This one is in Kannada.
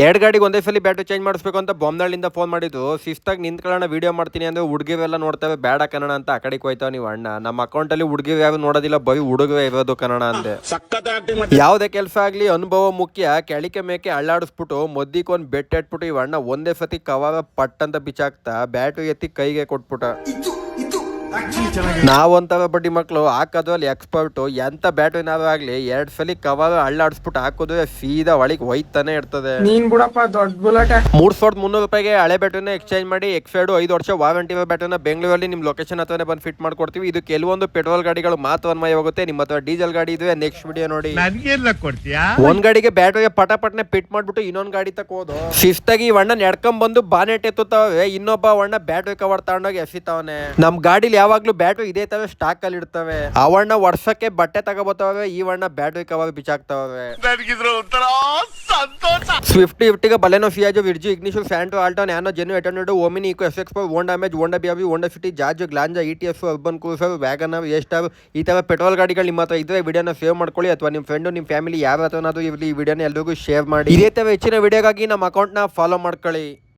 ಎರಡು ಗಾಡಿಗೆ ಒಂದೇ ಸಲ ಬ್ಯಾಟ್ರಿ ಚೇಂಜ್ ಮಾಡಿಸ್ಬೇಕು ಅಂತ ಬೊಮ್ಮನಹಳ್ಳಿಯಿಂದ ಫೋನ್ ಮಾಡಿದ್ದು. ಶಿಸ್ತಾಗಿ ನಿಂತ್ಕೊಳ್ಳೋಣ ವಿಡಿಯೋ ಮಾಡ್ತೀನಿ ಅಂದ್ರೆ ಹುಡುಗಿವೆಲ್ಲ ನೋಡ್ತೇವೆ ಬೇಡ ಕನ್ನಡ ಅಂತ ಆ ಕಡೆಗೆ ಹೋಯ್ತಾವ ನೀವು ಅಣ್ಣ. ನಮ್ಮ ಅಕೌಂಟಲ್ಲಿ ಹುಡುಗಿವೆ ಯಾವ ನೋಡೋದಿಲ್ಲ, ಬೈ ಹುಡುಗವೇ ಇರೋದು ಕನ್ನಡ ಅಂದೆ. ಯಾವುದೇ ಕೆಲಸ ಆಗ್ಲಿ ಅನುಭವ ಮುಖ್ಯ. ಕೆಳಿಕೆ ಮೇಕೆ ಅಳ್ಳಾಡಿಸ್ಬಿಟ್ಟು ಮದ್ದಿಗೆ ಒಂದು ಬೆಟ್ ಇಟ್ಬಿಟ್ಟು ಇವ್ ಅಣ್ಣ ಒಂದೇ ಸತಿ ಕವಾಗ ಪಟ್ ಅಂತ ಬಿಚ್ಚಾಕ್ತಾ ಬ್ಯಾಟ್ರಿ ಎತ್ತಿ ಕೈಗೆ ಕೊಟ್ಬಿಟ್ಟ. ನಾವಂತವ ಬಡ್ಡಿ ಮಕ್ಕಳು ಹಾಕೋದ್ರಲ್ಲಿ ಎಕ್ಸ್ಪರ್ಟು. ಎಂತ ಬ್ಯಾಟ್ರಿ ನಾವೇ ಆಗ್ಲಿ ಎರಡು ಸಲ ಕವಾಗ ಅಳ್ಳಾಡಿಸ್ಬಿಟ್ಟು ಹಾಕೋದು ಸೀದಾ ಒಳಗೆ ಹೋಯ್ತಾನೆ ಇರ್ತದೆ. 3,300 ರೂಪಾಯಿಗೆ ಹಳೆ ಬ್ಯಾಟ್ರಿನ ಎಕ್ಸ್ಚೇಂಜ್ ಮಾಡಿ ಎಕ್ಸ್ಪೈರ್ಡ್ 5 ವರ್ಷ ವಾರಂಟಿ ಬ್ಯಾಟ್ರಿನ ಬೆಂಗಳೂರಲ್ಲಿ ನಿಮ್ ಲೊಕೇಶನ್ ಹತ್ರನೇ ಬಂದು ಫಿಟ್ ಮಾಡ್ಕೊಡ್ತೀವಿ. ಇದು ಕೆಲವೊಂದು ಪೆಟ್ರೋಲ್ ಗಾಡಿಗಳು ಮಾತ್ರ ಅನ್ವಯ ಹೋಗುತ್ತೆ. ನಿಮ್ಮ ಹತ್ರ ಡೀಸೆಲ್ ಗಾಡಿ ಇದ್ರೆ ನೆಕ್ಸ್ಟ್ ವಿಡಿಯೋ ನೋಡಿ. ಒಂದ್ ಗಾಡಿಗೆ ಬ್ಯಾಟ್ರಿಗೆ ಪಟಪಟ್ನೆ ಫಿಟ್ ಮಾಡ್ಬಿಟ್ಟು ಇನ್ನೊಂದ್ ಗಾಡಿ ತಕೋದು. ಶಿಸ್ತಾಗಿ ಅಣ್ಣ ನಡ್ಕೊಂಡ್ ಬಂದು ಬಾನೆಟ್ ಎತ್ತುತ್ತವೆ. ಇನ್ನೊಬ್ಬ ಅಣ್ಣ ಬ್ಯಾಟ್ರಿ ಕವರ್ ತಗೊಂಡೋಗಿ ಎಸಿತಾವನೆ. ನಮ್ ಗಾಡಿಲಿ ಯಾವಾಗ್ಲೂ ಬ್ಯಾಟ್ರಿ ಇದೇ ತರ ಸ್ಟಾಕ್ ಅಲ್ಲಿ ಇರ್ತವೆ. ಅವಣ್ಣ ವರ್ಷಕ್ಕೆ ಬಟ್ಟೆ ತಗೋಬತ್ತವೆ, ಈ ಅಣ್ಣ ಬ್ಯಾಟ್ರಿ ಕವರ್ ಬಿಚ್ಚಾಕ್ತವೆ. ಸ್ವಿಫ್ಟ್ ಇಫ್ಟಿಗೆ ಬಲೆನೋ ಫಿಯಾಜೋ ವಿರ್ಜಿ Ignis Santro Alto Nano Zen 800 Omni Eco SX Honda Amaze Honda ಬಿಯಾವಿ ಹೋಂಡಾ ಸಿಟಿ ಜಾರ್ಜ್ Glanza ETF Urban Cruiser Wagon R ಎಸ್ಟಾರ್ ಈ ತರ ಪೆಟ್ರೋಲ್ ಗಾಡಿಗಳು ನಿಮ್ಮ ಹತ್ರ ಇದ್ರೆ ವಿಡಿಯೋನ ಸೇವ್ ಮಾಡ್ಕೊಳ್ಳಿ. ಅಥವಾ ನಿಮ್ಮ ಫ್ರೆಂಡು ನಿಮ್ಮ ಫ್ಯಾಮಿಲಿ ಯಾವ ಹತ್ರನಾದ್ರೂ ಇರಲಿ ಈ ವಿಡಿಯೋನ ಎಲ್ರಿಗೂ ಶೇರ್ ಮಾಡಿ. ಇದೇ ತರ ಹೆಚ್ಚಿನ ವಿಡಿಯೋಗಾಗಿ ನಮ್ಮ ಅಕೌಂಟ್ನ ಫಾಲೋ ಮಾಡ್ಕೊಳ್ಳಿ.